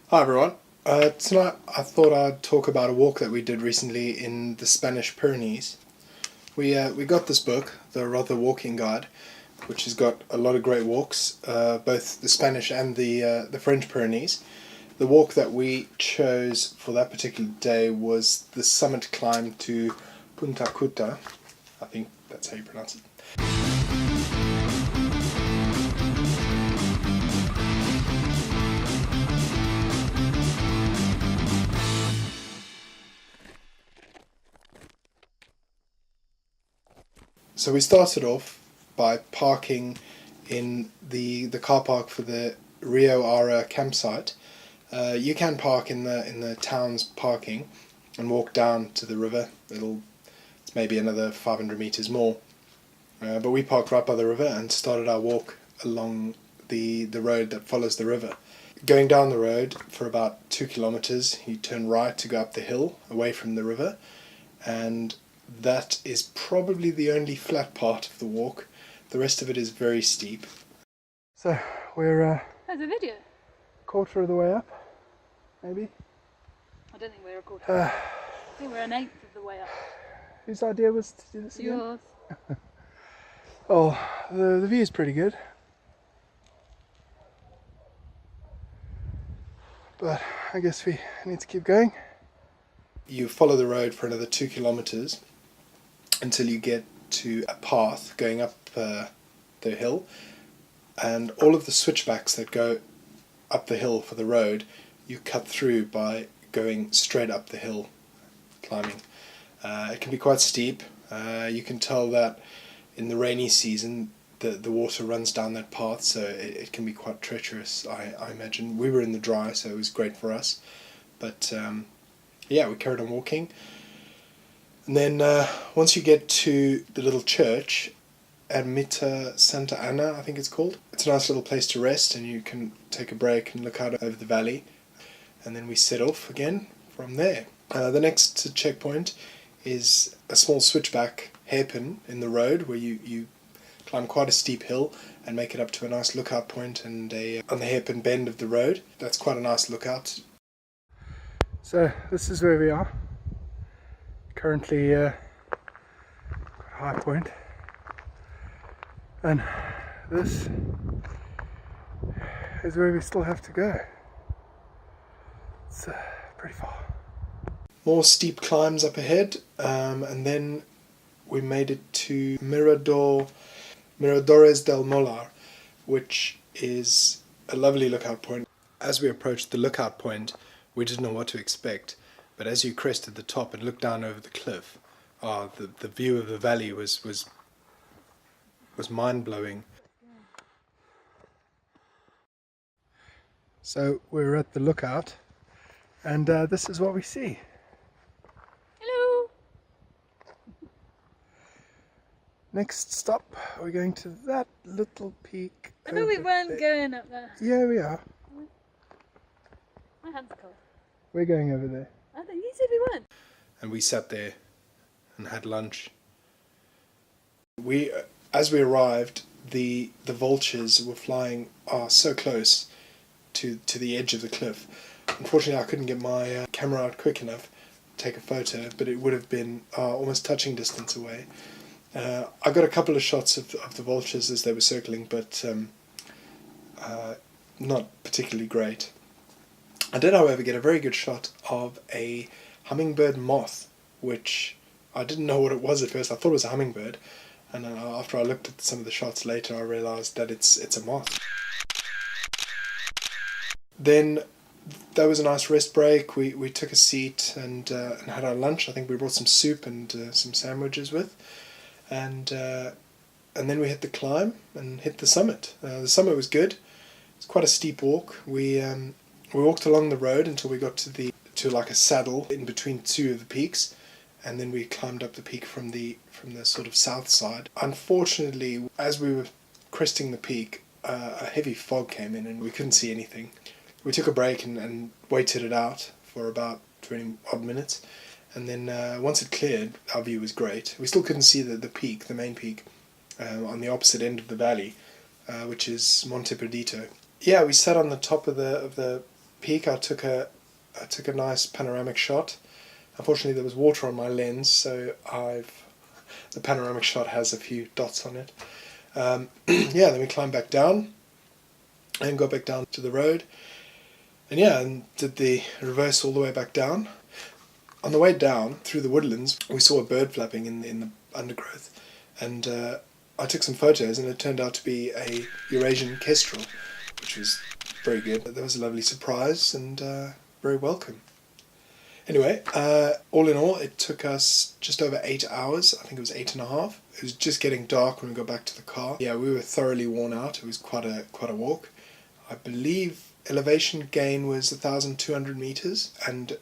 Hi everyone. Tonight I thought I'd talk about a walk that we did recently in the Spanish Pyrenees. We got this book, the Rather Walking Guide, which has got a lot of great walks, both the Spanish and the French Pyrenees. The walk that we chose for that particular day was the summit climb to Punta Cuta. I think that's how you pronounce it. So we started off by parking in the car park for the Rio Ara campsite. You can park in the town's parking and walk down to the river. It's maybe another 500 meters more. But we parked right by the river and started our walk along the road that follows the river. Going down the road for about 2 kilometers, you turn right to go up the hill away from the river, and that is probably the only flat part of the walk. The rest of it is very steep. So we're There's a video. quarter of the way up, maybe. I don't think we're a quarter. I think we're an eighth of the way up. Whose idea was to do this again? Yours. Oh, the view is pretty good. But I guess we need to keep going. You follow the road for another 2 kilometers until you get to a path going up the hill, and all of the switchbacks that go up the hill for the road you cut through by going straight up the hill, climbing. It can be quite steep. You can tell that in the rainy season the water runs down that path, so it can be quite treacherous, I imagine. We were in the dry, so it was great for us, but yeah, we carried on walking. And then once you get to the little church, Ermita Santa Ana, I think it's called. It's a nice little place to rest, and you can take a break and look out over the valley. And then we set off again from there. The next checkpoint is a small switchback hairpin in the road where you climb quite a steep hill and make it up to a nice lookout point and on the hairpin bend of the road. That's quite a nice lookout. So this is where we are. Currently high point, and this is where we still have to go. It's pretty far. More steep climbs up ahead, and then we made it to Miradores del Molar, which is a lovely lookout point. As we approached the lookout point, we didn't know what to expect. But as you crested the top and looked down over the cliff, the view of the valley was mind-blowing. So we're at the lookout, and this is what we see. Hello. Next stop, we're going to that little peak. I thought we weren't going up there. Yeah, we are. My hands are cold. We're going over there. I thought you said we weren't. And we sat there and had lunch. As we arrived, the vultures were flying so close to the edge of the cliff. Unfortunately, I couldn't get my camera out quick enough to take a photo, but it would have been almost touching distance away. I got a couple of shots of the vultures as they were circling, but not particularly great. I did, however, get a very good shot of a hummingbird moth, which I didn't know what it was at first. I thought it was a hummingbird, and after I looked at some of the shots later, I realised that it's a moth. Then there was a nice rest break. We took a seat and had our lunch. I think we brought some soup and some sandwiches with, and then we hit the climb and hit the summit. The summit was good. It's quite a steep walk. We walked along the road until we got to like a saddle in between two of the peaks, and then we climbed up the peak from the sort of south side. Unfortunately, as we were cresting the peak, a heavy fog came in and we couldn't see anything. We took a break and waited it out for about 20 odd minutes, and then once it cleared, our view was great. We still couldn't see the peak, the main peak, on the opposite end of the valley, which is Monte Perdito. Yeah, we sat on the top of the peak, I took a nice panoramic shot. Unfortunately, there was water on my lens, so the panoramic shot has a few dots on it. Yeah, then we climbed back down and got back down to the road, and did the reverse all the way back down. On the way down through the woodlands, we saw a bird flapping in the undergrowth, and I took some photos, and it turned out to be a Eurasian kestrel, which was very good. That was a lovely surprise and very welcome. Anyway, all in all, it took us just over 8 hours. I think it was 8.5. It was just getting dark when we got back to the car. Yeah, we were thoroughly worn out. It was quite a walk. I believe elevation gain was 1,200 meters and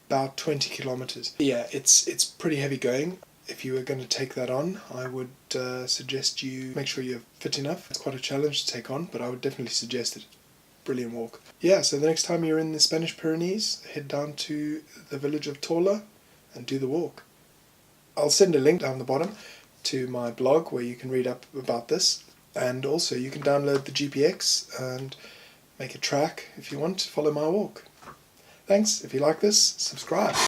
about 20 kilometers. Yeah, it's pretty heavy going. If you were going to take that on, I would suggest you make sure you're fit enough. It's quite a challenge to take on, but I would definitely suggest it. Brilliant walk. Yeah, so the next time you're in the Spanish Pyrenees, head down to the village of Torla and do the walk. I'll send a link down the bottom to my blog where you can read up about this, and also you can download the GPX and make a track if you want to follow my walk. Thanks. If you like this, subscribe.